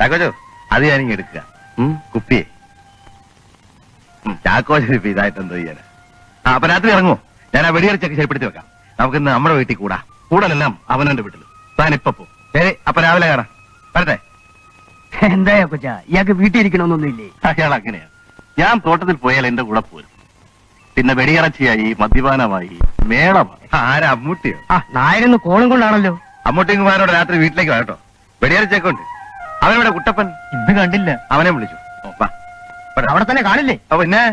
ചാക്കോച്ചോ അത് ഞാനിങ്ങ് എടുക്കുക. കുപ്പിയെ ചാക്കോച്ചോ ഇപ്പൊ ഇതായിട്ട് എന്തോ ചെയ്യാനാ. അപ്പൊ രാത്രി ഇറങ്ങുമോ? ഞാൻ ആ വെടിയിറച്ചൊക്കെ ശരിപ്പെടുത്തി വെക്കാം. നമുക്കിന്ന് നമ്മുടെ വീട്ടിൽ കൂടാ. കൂടലെല്ലാം അവനവന്റെ വീട്ടിൽ. താൻ ഇപ്പൊ പോ. ശരി, അപ്പൊ രാവിലെ കാണാം. വരട്ടെ. എന്താ കൊച്ചാ, ഇയാൾക്ക് വീട്ടിൽ ഇരിക്കണമെന്നൊന്നുമില്ലേ? അയാൾ അങ്ങനെയാ. ഞാൻ തോട്ടത്തിൽ പോയാൽ എന്റെ കൂടെ പോരും. പിന്നെ വെടിയിറച്ചിയായി, മദ്യപാനമായി, മേളമായി. ആരാ, അമ്മൂട്ടിയോ? നായരെന്ന് കോളം കൊണ്ടാണല്ലോ. അമ്മൂട്ടിങ്ങുമാരോട് രാത്രി വീട്ടിലേക്ക് വാ കേട്ടോ. വെടിയിറച്ചിയൊക്കെ ഉണ്ട്. അവനവിടെ കുട്ടപ്പൻ ഇന്ന് കണ്ടില്ല. അവനെ വിളിച്ചു. അവിടെ തന്നെ കാണില്ലേ? പിന്നെ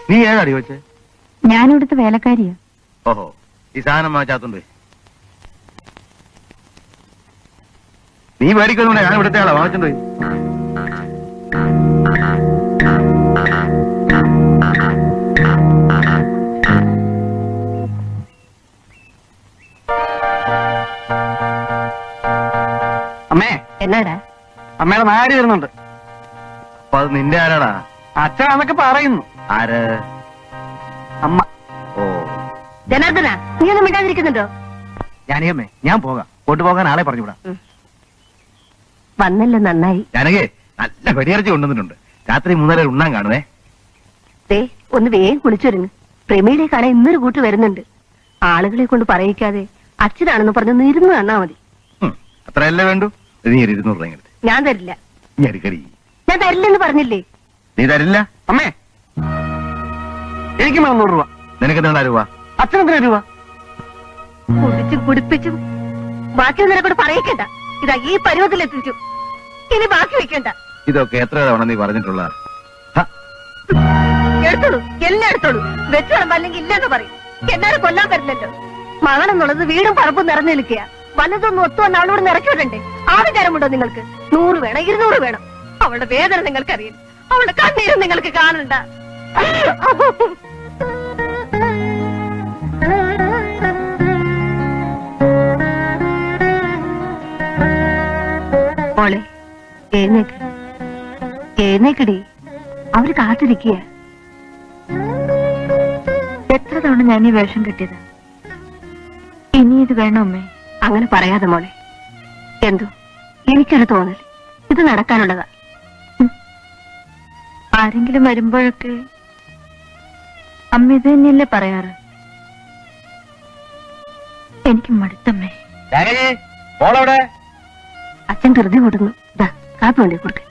നീ ഏതാടി ചോദിച്ചേ? ഞാനിവിടുത്തെ വേലക്കാരിയാ. ഓഹോ, ഈ സാധനം മാറ്റാത്തുണ്ട്. നീ മേടിക്കൊന്നുകൂടെ, ഞാൻ ഇവിടുത്തെ ആളാ. വാങ്ങിച്ചോണ്ട് പോയി. അമ്മേ, എന്നാടാ? അമ്മയുടെ നാടി വരുന്നുണ്ട്. അപ്പൊ അത് നിന്റെ ആരാടാ? അച്ഛനാന്നൊക്കെ പറയുന്നു. ആര്? അമ്മ. ഓ, ജനാർദ്ദന, നീ ഒന്നും മിണ്ടാതിരിക്കുന്നുണ്ടോ? ഞാനേ ഞാൻ പോകാം. കൊണ്ടുപോകാൻ ആളെ പറഞ്ഞുവിടാം. വന്നല്ലോ, നന്നായി. ഞാനേ നല്ല വെടിയിറച്ചി കൊണ്ടുവന്നിട്ടുണ്ട്. രാത്രി 3:30 ഉണ്ണാൻ കാണുവേ. ദേ, ഒന്ന് വേഗം കുളിച്ചൊരുങ്ങ്. പ്രമീളെ കാണാൻ ഇന്നൊരു കൂട്ട് വരുന്നുണ്ട്. ആളുകളെ കൊണ്ട് പറയിക്കാതെ അച്ഛനാണെന്ന് പറഞ്ഞ് ഇരുന്ന് തന്നാ മതി. അത്രയല്ലേ വേണ്ടു. നീ 200 രൂപ എടുത്ത്. ഞാൻ തരില്ല. നീ എടുക്കടി. ഞാൻ തരില്ലെന്ന് പറഞ്ഞില്ലേ? നീ തരില്ല? അമ്മേ, എനിക്ക് 300 രൂപ. നിനക്ക് എന്താ രൂപ? അച്ഛനെത്ര രൂപ? കുടിച്ചും കുടിപ്പിച്ചും ബാക്കിയൊന്നും നിനക്കൂടെ പറയിക്കണ്ട. ഇതാ ഈ പരുവത്തിലെത്തിച്ചു. ഇനി ബാക്കി വെക്കണ്ട. ഇതൊക്കെ എത്ര തവണ നീ പറഞ്ഞിട്ടുള്ള? എടുത്തോളൂ, എല്ലാം എടുത്തോളൂ. വെച്ച് വിളമ്പോ അല്ലെങ്കിൽ ഇല്ലെന്ന് പറയും. എന്നാലും കൊല്ലാൻ പറ്റില്ലല്ലോ. മകനെന്നുള്ളത് വീടും പറമ്പും നിറഞ്ഞു നിൽക്കുക. വല്ലതൊന്നും ഒത്തു വന്ന അവളോട് നിറക്കി വിടണ്ടേ? ആവിചാരമുണ്ടോ നിങ്ങൾക്ക്? 100 വേണം, 200 വേണം. അവളുടെ വേദന നിങ്ങൾക്കറിയില്ല. അവളുടെ കണ്ണീരും നിങ്ങൾക്ക് കാണണ്ട. മോളെ, എഴുന്നേക്ക്, എഴുന്നേക്കടി. അവര് കാത്തിരിക്കുക. എത്ര തവണ ഞാൻ ഈ വേഷം കെട്ടിയതാ. ഇനി ഇത് വേണോ അമ്മേ? അങ്ങനെ പറയാതെ മോളെ. എന്തോ എനിക്കൊരു തോന്നൽ, ഇത് നടക്കാനുള്ളതാ. ആരെങ്കിലും വരുമ്പോഴൊക്കെ അമ്മ ഇത് തന്നെയല്ലേ പറയാറ്. എനിക്ക് മടുത്തമ്മേ. അച്ഛൻ ധൃതി കൂടുന്നു. ഇതാ കാപ്പി കൊണ്ടേ കൊടുക്ക.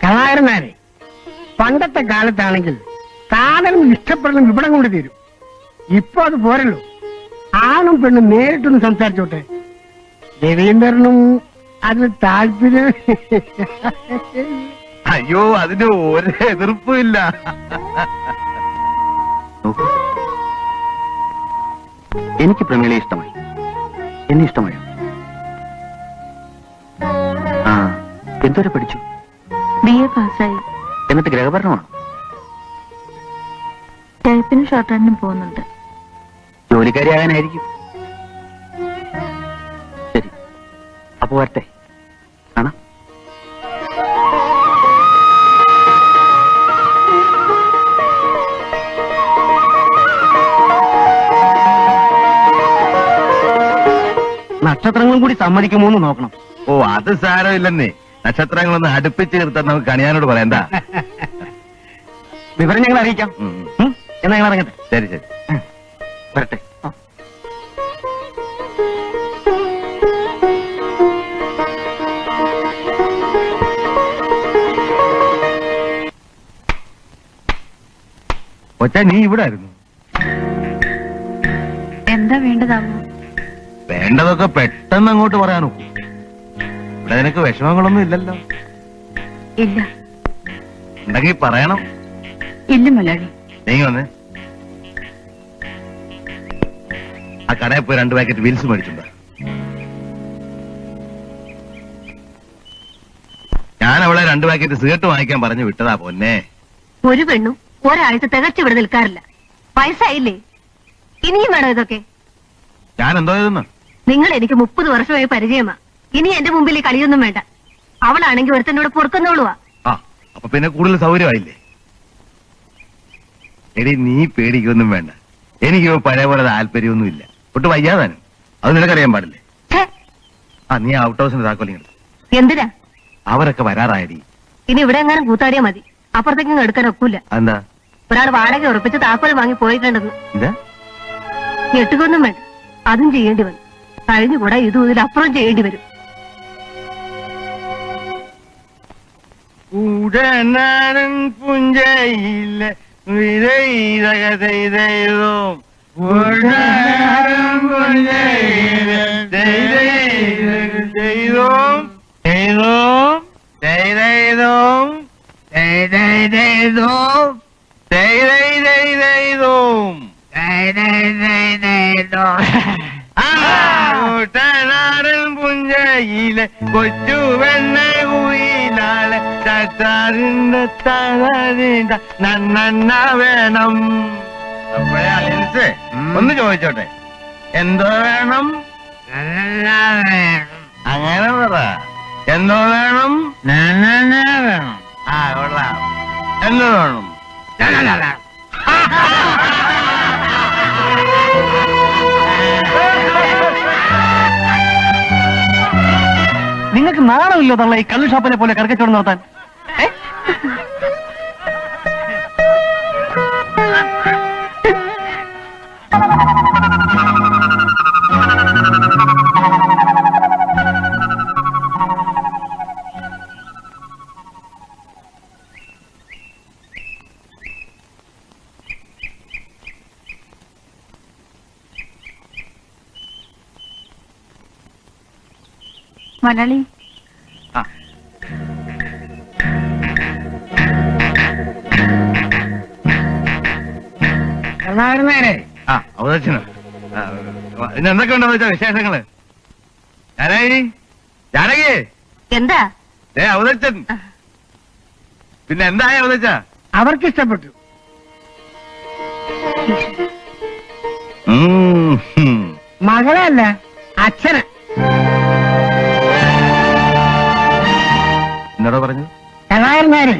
കലാകാരന്മാരെ, പണ്ടത്തെ കാലത്താണെങ്കിൽ സാധനം ഇഷ്ടപ്പെടണം ഇവിടം കൊണ്ട് തീരും. ഇപ്പൊ അത് പോരല്ലോ. ആണും പെണ്ണും നേരിട്ടൊന്ന് സംസാരിച്ചോട്ടെ. രവീന്ദ്രനും അതിന് താല്പര്യം. അയ്യോ, അതിന് ഒരു എതിർപ്പും ഇല്ല. എനിക്ക് പ്രമീളയെ ഇഷ്ടമായി. എന്നെ ഇഷ്ടമായോ? ആ, എന്തോരെ പഠിച്ചു? BA പാസ്സായി. എന്നിട്ട് ഗ്രഹഭരണമാണോ? ടൈപ്പിനും ഷോർട്ട് ഹാൻഡിനും പോകുന്നുണ്ട്. ജോലിക്കാരിയാകാനായിരിക്കും. ശരി, അപ്പൊ വരട്ടെ. കാണാം. നക്ഷത്രങ്ങളും കൂടി സമ്മതിക്കുമോ എന്ന് നോക്കണം. ഓ, അത് സാരമില്ലെന്നേ. നക്ഷത്രങ്ങളൊന്ന് അടുപ്പിച്ച് നിർത്താൻ നമുക്ക് കണിയാനോട് പറയാം. എന്താ? വിവരം ഞങ്ങൾ അറിയിക്കാം. എന്നാ ഞങ്ങൾ ഇറങ്ങട്ടെ. ശരി ശരി, വരട്ടെ. ഒച്ച, നീ ഇവിടെ ആയിരുന്നു? എന്താ വേണ്ടതാവോ? വേണ്ടതൊക്കെ പെട്ടെന്ന് അങ്ങോട്ട് പറയാനോ? ഇവിടെ നിനക്ക് വിഷമങ്ങളൊന്നും ഇല്ലല്ലോ? ഇല്ല. ഉണ്ടെങ്കിൽ പറയണം. ഇല്ല മുതലാളി. നീ വന്ന് ആ കടയിൽ പോയി 2 പാക്കറ്റ് വിൽസ് മേടിച്ചിട്ടുണ്ട്. ഞാൻ അവളെ അവളെ 2 പാക്കറ്റ് സിഗരറ്റ് വാങ്ങിക്കാൻ പറഞ്ഞു വിട്ടതാ പൊന്നെ. ഒരു പെണ്ണും ഒരാഴ്ച തികച്ചു ഇവിടെ നിൽക്കാറില്ല. വയസ്സായില്ലേ? ഇനിയും വേണോ ഇതൊക്കെ? ഞാൻ എന്തോ ചെയ്തെന്ന്? നിങ്ങൾ എനിക്ക് 30 വർഷമായി പരിചയമാ. ഇനി എന്റെ മുമ്പിൽ ഈ കളിയൊന്നും വേണ്ട. അവളാണെങ്കിൽ ഒരുത്തന്നോട് പൊറുക്കുന്നോളുവാ. ആ അപ്പൊ പിന്നെ കൂടുതൽ സൗകര്യമായില്ലേ? എടി നീ പേടിക്കൊന്നും വേണ്ട. എനിക്ക് പഴയ പോലെ താല്പര്യമൊന്നും ഇല്ല. ഒട്ട് വയ്യാതാനും. അത് നിനക്കറിയാൻ പാടില്ലേ? ഛേ, ആ നീ ഔട്ട് ഹൗസിന്റെ താക്കോലിങ്ങെടുത്തു. എന്തിനാ? അവരൊക്കെ വരാറായടി. ഇനി ഇവിടെ എങ്ങാനും കൂത്താടിയാ മതി. അപ്പുറത്തേക്കും എടുക്കാൻ ഒക്കില്ല. എന്താ? ഒരാൾ വാടക ഉറപ്പിച്ച് താക്കോൽ വാങ്ങി പോയിട്ടുണ്ടെന്ന്. എന്താ? ഞെട്ടുകൊന്നും വേണ്ട. അതും ചെയ്യേണ്ടി വന്നു. കഴിഞ്ഞുകൂടാ ഇതും ഇതിലപ്പുറം ചെയ്യേണ്ടി വരും. ഉടനാടൻ പുഞ്ചയിലെ ൂട്ടനാടൻ പുഞ്ചയിലെ കൊച്ചു വെണ്ണ കുയിലാലെ ചാറിന്റെ തളരിന്റെ നന്ന വേണം. അപ്പോഴേ അലിൻസ് ഒന്ന് ചോദിച്ചോട്ടെ, എന്തോ വേണം? അങ്ങനെ പറ. എന്തോ വേണം? വേണം. ആ കൊള്ളാം. എന്തോ വേണം? നിങ്ങൾക്ക് നാണമില്ലോ തള്ള ഈ കള്ളു ഷാപ്പിനെ പോലെ കറക്കച്ചോടം നടത്താൻ? മലയാളി ആ അവതച്ചനോ? ഇന്ന് എന്തൊക്കെ ഉണ്ടോ വെച്ചാ വിശേഷങ്ങള്? ജാനകി, ജാനകി, എന്താ? അവതച്ചൻ. പിന്നെ എന്തായ അവതച്ച? അവർക്ക് ഇഷ്ടപ്പെട്ടു. മകളല്ല, അച്ഛന്. എന്നോടാ പറഞ്ഞു? കലാകാരന്മാരെ,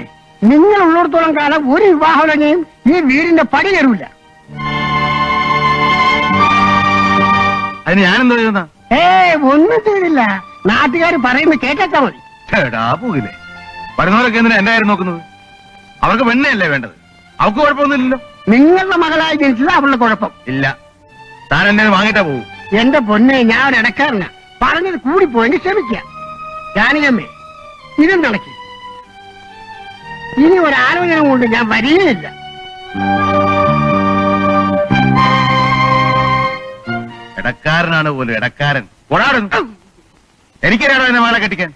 നിങ്ങൾ ഉള്ളിടത്തോളം കാലം ഒരു വിവാഹം ഈ വീടിന്റെ പടി കയറൂല. അതിന് ഞാനെന്തോ ചെയ്യുന്ന? ഒന്നും ചെയ്തില്ല. നാട്ടുകാർ പറയുന്നത് കേട്ടാ മതി. ചേടാ പോകില്ലേ? വരുന്നവരൊക്കെ എന്തിനാ എന്റെ കാര്യം നോക്കുന്നത്? അവർക്ക് വെണ്ണയല്ലേ വേണ്ടത്? അവർക്ക് കുഴപ്പമൊന്നുമില്ലല്ലോ. നിങ്ങളുടെ മകളായി ജനിച്ചത് അവളുടെ കുഴപ്പം ഇല്ല. താൻ എന്റെ വാങ്ങിട്ടാ പോകും. എന്റെ പൊന്നെ, ഞാൻ ഒരു ഇടക്കാരനാ. പറഞ്ഞത് കൂടിപ്പോയെങ്കിൽ ക്ഷമിക്കാം. ജാനകമ്മേ, ഇതും നടക്കി. ഇനി ഒരാലോചന കൊണ്ട് ഞാൻ വരികയില്ല. ഇടക്കാരനാണ് പോലും ഇടക്കാരൻ. ഒരാടും എനിക്കറിയാടോ എന്നെ മാല കെട്ടിക്കാൻ.